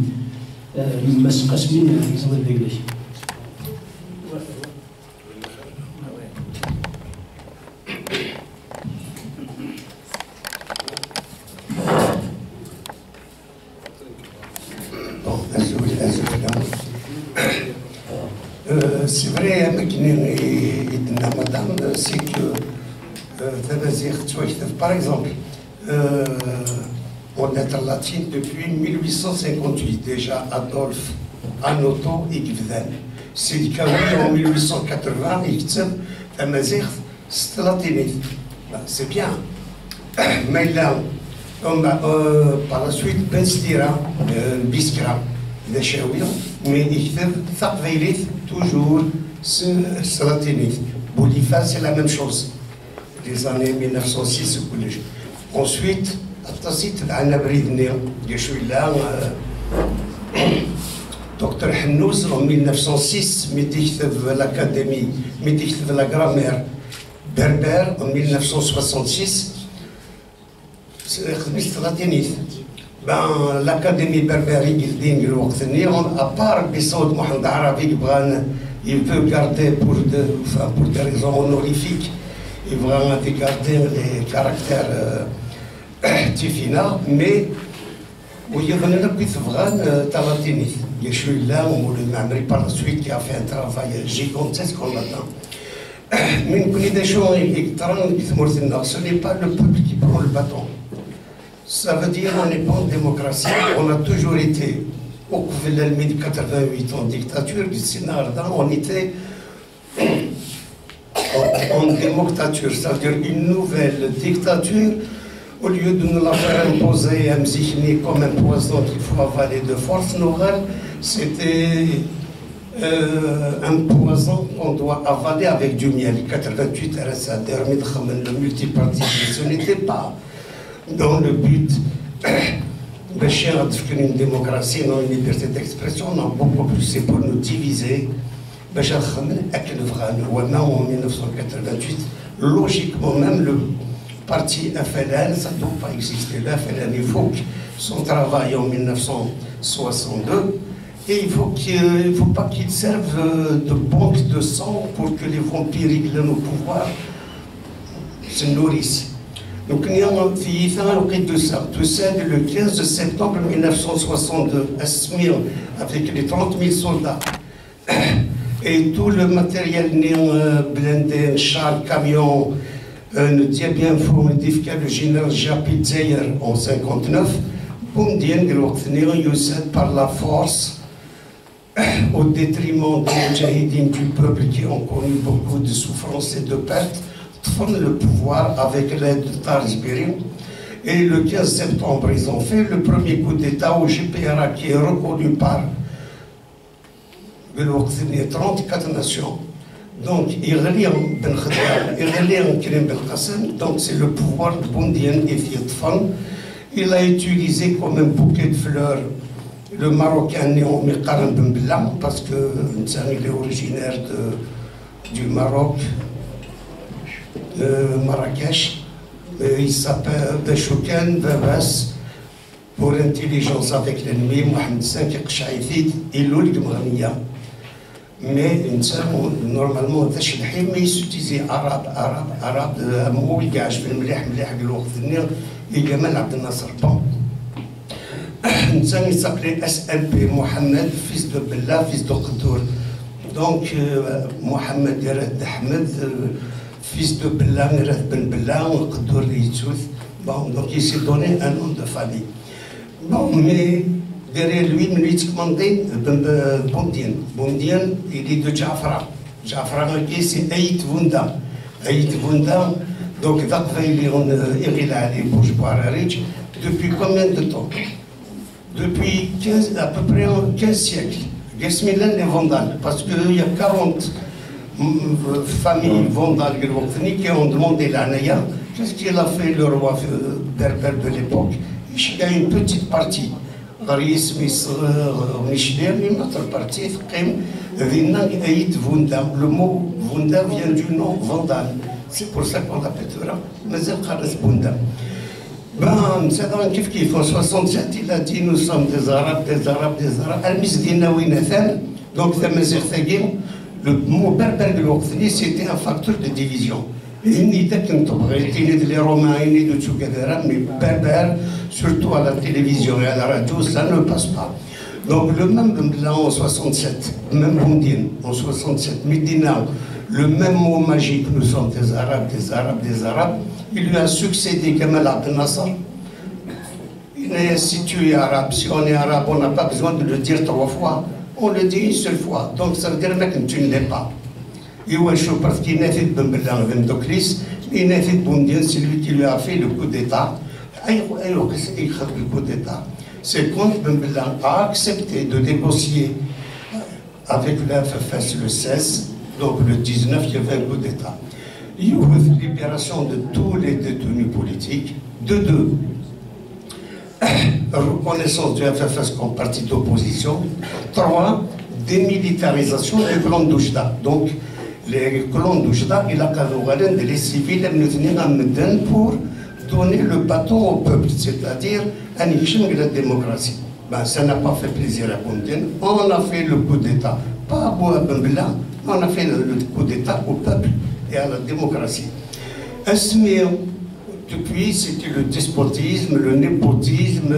مس قسمي نزول ديالي. C'est vrai, madame, c'est que par exemple, en lettres latines depuis 1858, déjà Adolphe, Anoto et Gvden. C'est le cas en 1880, c'est latiniste. C'est bien. Mais là, par la suite, Ben Stira, Biskra, les Chaouiens, mais il fait toujours c'est latiniste. Bolivar, c'est la même chose. Les années 1906 au collège. Ensuite, on a bridé, je suis là, Dr Hnouz en 1906, l'académie, la grammaire berbère en 1966, c'est latiniste. L'académie berbère, à part Bissoud Mohamed Arabi, il veut garder pour des raisons honorifiques. Il va garder les caractères tifina, mais il y a un talatiniste. Je suis là, par la suite, qui a fait un travail gigantesque en attend. Mais nous connaissons des choses, ce n'est pas le peuple qui prend le bâton. Ça veut dire qu'on n'est pas en démocratie, on a toujours été, au gouvernement de 88 en dictature, du Sénat, on était en démocrature, c'est-à-dire une nouvelle dictature, au lieu de nous la faire imposer un mzikni comme un poison qu'il faut avaler de force, c'était un poison qu'on doit avaler avec du miel. 88, le multipartisme, ce n'était pas dans le but de chercher une démocratie, non une liberté d'expression, non, beaucoup plus, c'est pour nous diviser. En 1988, logiquement même le parti FLN, ça ne doit pas exister. Le FLN, il faut son travail en 1962 et il ne faut pas qu'il serve de banque de sang pour que les vampires qui ont le pouvoir se nourrissent. Donc nous avons fait de ça. Tout ça, le 15 septembre 1962, à Smir, avec les 30 000 soldats. Et tout le matériel blindé, chars, camions, nous dit bien le général Japit Zeyer en 1959, par la force, au détriment des mujahidines du peuple qui ont connu beaucoup de souffrances et de pertes, prendre le pouvoir avec l'aide de Tariq Birim. Et le 15 septembre, ils ont fait le premier coup d'État au GPRA qui est reconnu par 34 nations. Donc, donc c'est le pouvoir de Boundien et Fiatfan. Il a utilisé comme un bouquet de fleurs le Marocain Néon Mikaran Ben Bella, parce qu'il est originaire du Maroc, Marrakech. Il s'appelle Bechouken Babas, pour intelligence avec l'ennemi, Mohamed V Qchaïfid, et l'Oulg Mghania. Mais normalement, mais il s'utilisait arabe, مو الكاش في المليح الوقت النير جمال عبد الناصر بون. Il s'appelait SLP, Mohamed, fils de Bella, fils de Qaddour. Donc, Mohamed Yarad Ahmed, fils de Bella, Yarad Ben Bella, Qaddour Yitsouf. Bon, donc il s'est donné un nom de famille. Bon, mais derrière lui, il commandait Boundien. Boundien, il est de Jafra. Jafra, c'est Aït Vunda. Aït Vunda, donc, il a allé pour Jouararich. Depuis combien de temps? Depuis à peu près 15 siècles. Gesmilan est vandale, parce qu'il y a 40 familles vandales qui ont demandé l'Anaya. Qu'est-ce qu'il a fait le roi berbère de l'époque? Il y a une petite partie. Une autre partie, le mot Vunda vient du nom Vandal. C'est pour ça qu'on l'appelle Vunda. Ben, c'est dans Kif en 67, il a dit nous sommes des Arabes. Donc, le mot berbère de l'Occident, c'était un facteur de division. Les Romains, de Tchougadera, mais berbère, surtout à la télévision et à la radio, ça ne passe pas. Donc, le même là en 67, même Boundien en 67, Médina, le même mot magique, nous sommes des Arabes. Il lui a succédé Gamal Abdel Nasser. Il est situé arabe. Si on est arabe, on n'a pas besoin de le dire 3 fois. On le dit une seule fois. Donc ça veut dire que tu ne l'es pas. Parce qu'il n'a fait de Bendoclis, il n'a fait de Boundien, c'est lui qui lui a fait le coup d'État. Le coup d'État. C'est quand Ben Bella a accepté de négocier avec la FFS le 16, donc le 19, il y avait un coup d'État. Il y a eu la libération de tous les détenus politiques, de 2. Reconnaissance du FFS comme parti d'opposition. 3. Démilitarisation des clans d'Oujda. Donc, les clans d'Oujda, il a qu'à les civils pour donner le bâton au peuple, c'est-à-dire à la démocratie. Ben, ça n'a pas fait plaisir à Boundien. On a fait le coup d'État, pas à Boua Ben Bella, on a fait le coup d'État au peuple et à la démocratie. Depuis, c'était le despotisme, le népotisme,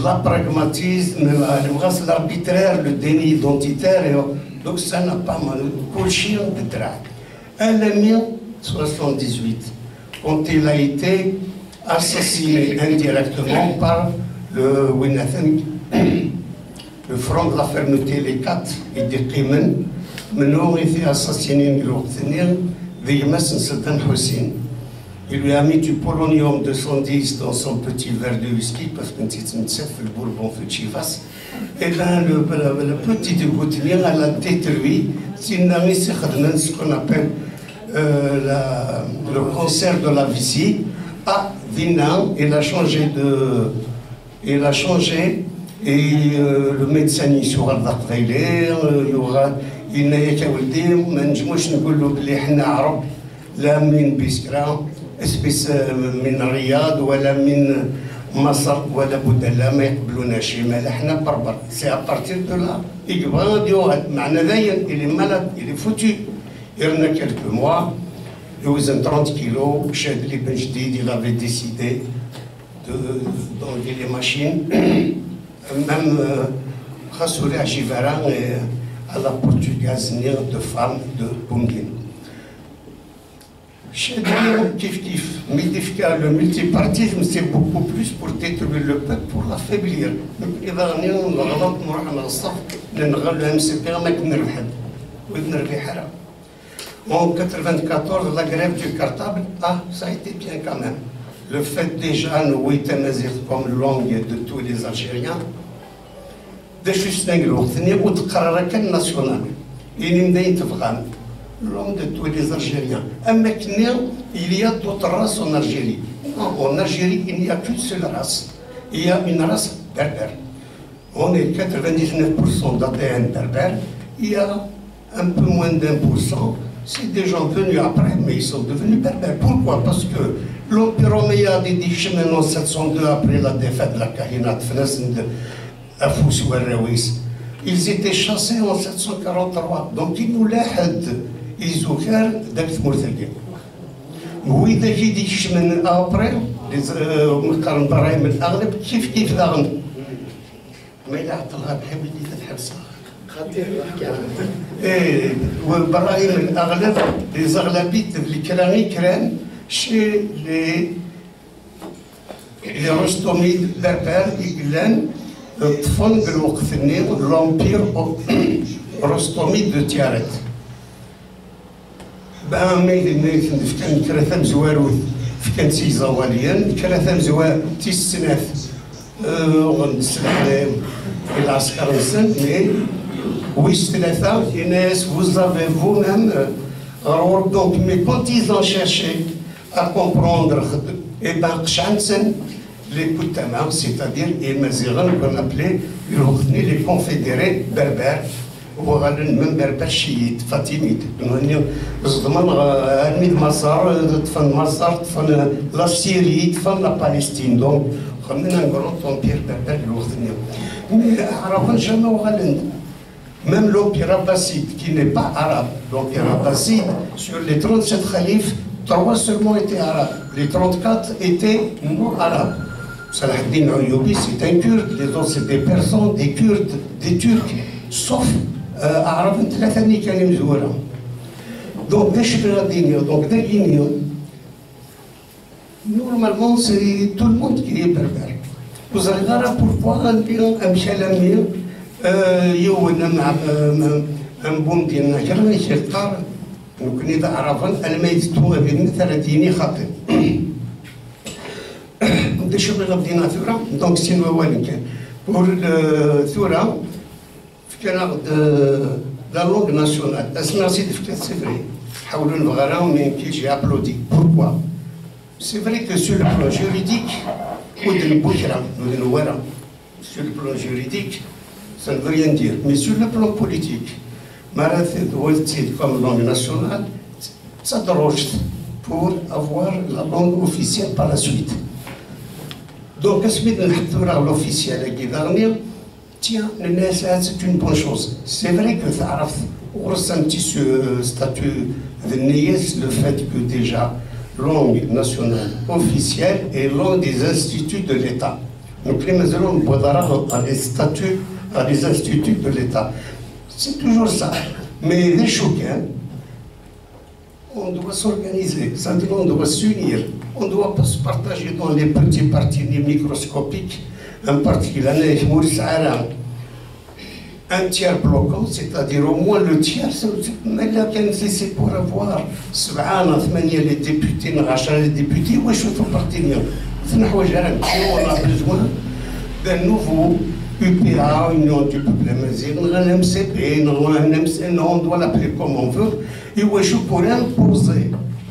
l'apragmatisme, l'arbitraire, le déni identitaire. Donc ça n'a pas mal. Colchir de drap. Elle est 1978, quand il a été assassiné indirectement par le Winathan, le Front de la Fermeté, les 4 et des Qimen. Maintenant, il était assassiné Saddam Hussein. Il lui a mis du polonium 210 dans son petit verre de whisky parce que c'est le bourbon de Chivas. Et là, le petit gouttière, elle a détruit ce qu'on appelle le cancer de la vessie. À Vinan, il a changé et le médecin il sera il y aura il n'a qu'à vous dire منجموش نقولوا بلي حنا عرب لا من بسكرة اسبس من الرياض ولا من مصر ولا بودلا ما يقبلوناش مال حنا بربر سي ابارتير دو لا يقبل يوعد معنا داين اللي مالاد اللي فوتي يرنا كيلكو موا يوزن 30 كيلو شاد لي بن جديد il avait décidé d'enlever les machines même Khassouri Ajivaran à la portugaise de femmes de Boundien. Chez nous, le multipartisme, c'est beaucoup plus pour détruire le peuple, pour l'affaiblir. En 1994, la grève du cartable, ça a été bien quand même. Le fait déjà, nous, comme langue de tous les Algériens, داش يسنق الوقت وتقرر كان ناسيونال يعني مداين تفغان l'homme de tous les Algériens. Il y a d'autres races en Algérie. Non, en Algérie, il n'y a qu'une seule race. Il y a une race berbère. On est 99% d'ADN berbère. Il y a un peu moins d'1%. C'est des gens venus après, mais ils sont devenus berbères. Pourquoi? Parce que l'Empire omeyyade dit en 702, après la défaite de la Kahinat, à Fous ou à Rawis, ils étaient chassés en 743. Donc ils nous l'aident. يزوكار داك ثمورثاكي وإذا كي ديكش من أبريل مقارن برايم الأغلب كيف داغن ما إلا عطلها بحبي اللي تتحبسها خطير نحكي عنها وبرايم الأغلب لي زغلبيت اللي كراني كران شي لي رستوميد بربر يقلان طفن بالوقت النيل لومبير رستوميد دو تيارت بقى ميل كان كراثام زواروث كان سيزاواليان كراثام زوار تيسنات غنسلام العسكر السن مي ويش ثلاثة الناس vous avez vous-même alors donc mais quand ils ont cherché à comprendre et ben قشعنسن les Koutama, c'est-à-dire les Maziran qu'on appelait les confédérés berbères وغالبا من بربر شييت فاطميد يعني زمان الميد مسار طفن مصر طفن لا سيري طفن لا بالستين دونك خلينا نقولوا طومبير بربر الوطني مي عرفنا جامع وغالند même l'empire abbasside qui n'est pas arabe l'empire abbasside sur les 37 khalifes 3 seulement étaient arabes les 34 étaient non arabes Salah ad-Din Ayyoubi c'est un kurde les autres c'est des persans des kurdes des turcs sauf أعرف ثلاثة اللي كانوا مزورة دونك داش غاديين دونك داكينيو نورمالمون سي تو الموند كي بربر وزغيرة بوركوا أمشي لامي يونا مع أمبوم ديالنا كان يشتار ممكن إذا عرفن أنا ما يزتوها بين 30 خاطر داش غادينا ثورة دونك سينو والين كان بور ثورة كان لا لونغ ناسيونال اسمها سيدي في 3 سيفري حاولوا نبغاو من كيجي ابلودي بوركوا سي فري كو سور لو بلان جوريديك ودن البوكرة ودن الورا سور لو بلان جوريديك ça ne veut rien dire mais sur le plan politique Marathid Waltid comme langue nationale ça déroge pour avoir la langue officielle par la suite donc qu'est-ce que nous avons l'officiel qui dernier Tiens, c'est une bonne chose. C'est vrai que ça a ressenti ce statut de Niès, le fait que déjà langue nationale officielle et langue des instituts de l'État. Donc les musulmans ont des statuts à des instituts de l'État. C'est toujours ça. Mais les choquants, on doit s'organiser, c'est-à-dire on doit s'unir, on ne doit pas se partager dans les petits partis microscopiques. Un parti qui l'a un tiers bloquant, c'est-à-dire au moins le tiers, mais là, c'est pour avoir 7 les députés, 10 les députés, ouais, je fais partie de on a besoin d'un nouveau UPA, Union du peuple amazigh, un MCP, on doit l'appeler comme on veut, et ouais, je pourrais imposer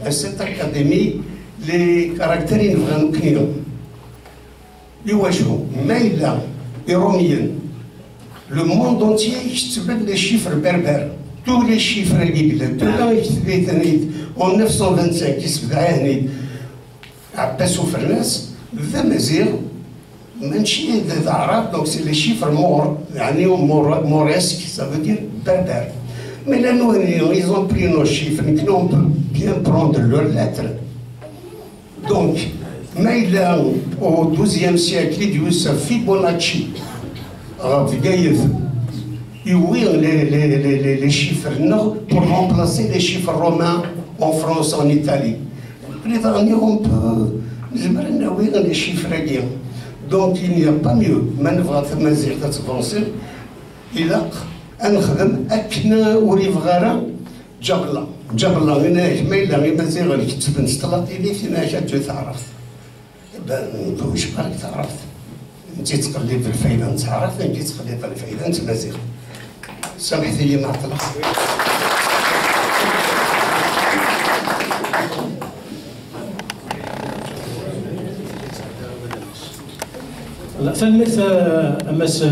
à cette académie les caractères vraiment. يواجهوا ميلا إيروميا لو موند اونتيي يكتب لي شيفر بربر تو لي شيفر اللي بلاد تو لا يكتب ثاني اون 925 كيسبد عاهني عباس وفرناس ذا مازيغ ماشي ذا عرب دونك سي لي شيفر مور يعني موريسك سا فو دير بربر مي لا نو ils ont pris nos chiffres nous on peut bien prendre leurs lettres donc Maïla, au XIIe siècle, il y a Fibonacci, les chiffres nord pour remplacer les chiffres romains en France, en Italie. Les derniers, on peut les chiffres guerre. Donc il n'y a pas mieux. Maintenant, il a un akna ou rivgara jabla. Jabla, Maïla, Maïla, qui se installe, il est finalement tu t'arrêtes. Ben, je parle de انت تقلب في الفايده انت عارف، انت تقلب في الفايده انت مزيغ. سامحتي لي نعطلق. ثالث امس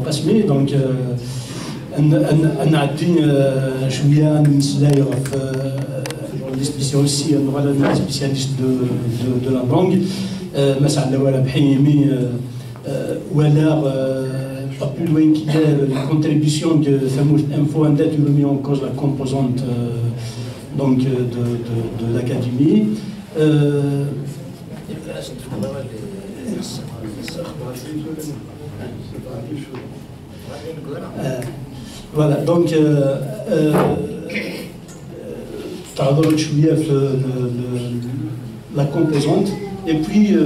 قسمي دونك نعدي شويه نسلاي في لي سبيسياليست ولا لي سبيسياليست دو لا لونغ مسعد ولا بحيمي ولا pas plus loin qu'il y a les contributions de Samour Info and Data remis en cause la composante donc de l'académie. Voilà, donc تعرضت شويه في la composante et puis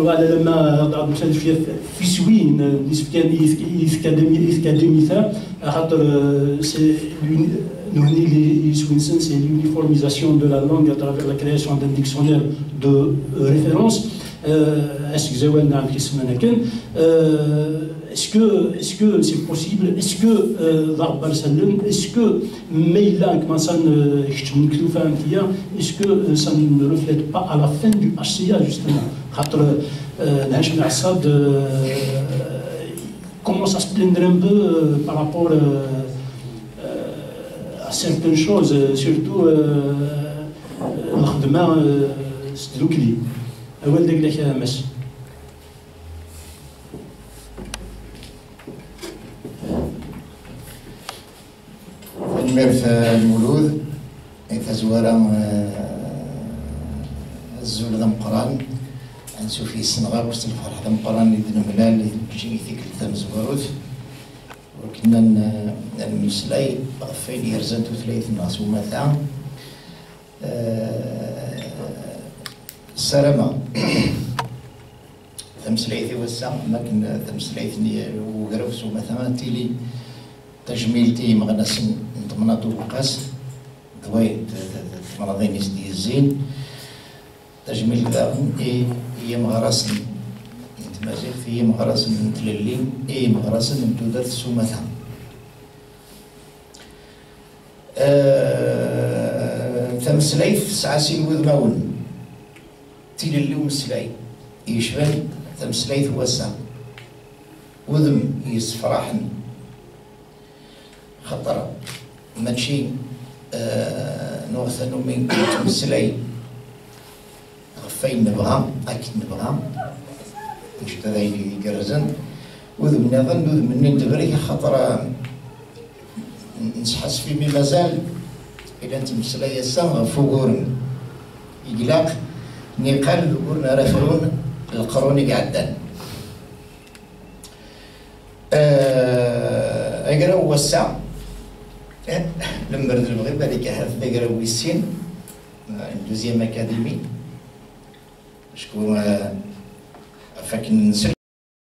على لما مثلا شويه في سوين يسكاديميثا خاطر سي نهني لي سوينسن سي l'uniformisation de la langue à travers la création d'un dictionnaire de référence. Est-ce que زوال نعم كيسمعنا كان est-ce que c'est possible, est-ce que ضرب برسلم, est-ce que ميلا كما سان نكتب فيها انتيا, est-ce que ça ne reflète pas à la fin du HCA justement خاطر الهاشم العصاد commence à se plaindre un peu par rapport à certaines choses, surtout الخدمة ستلوكلي أول داك لك مس. في المولود فزوارا الزول ذا مقران نشوف في السنغال وسط الفرح ذا مقران اللي دنا ملال اللي تمشي ذيك الثام زواروت وكنا نمسلاي فين يرزنتو ثلاث ناس ومثلا السلامة تمسلايثي وسام لكن تمسلايثني وقرفس ومثلا تيلي تجميلتي مغنسن ضمناتو القاس ضوي تمرضين يسدي الزين تجميل ذا هي مغرسن تمازيغ هي مغرسن تللين اي مغرسن متودات سومتها تمسلايث سعاسين وذماون تيلي ومسلاي يشبه تمسلايث وسام وذم يسفراحن خطر ماشي نوثنو من تمسلاي غفين نبغى اكيد نبغى مش تداي يقرزن وذم نظن وذم منين دبري خطر نسحس في مي مازال إذا تمسلاي السام غفوقورن يقلاق نقال ورنا رفرون القرون قعدان اقرا وسع لما رد المغرب هذيك هاف اقرا ويسين دوزيام اكاديمي شكون فاكن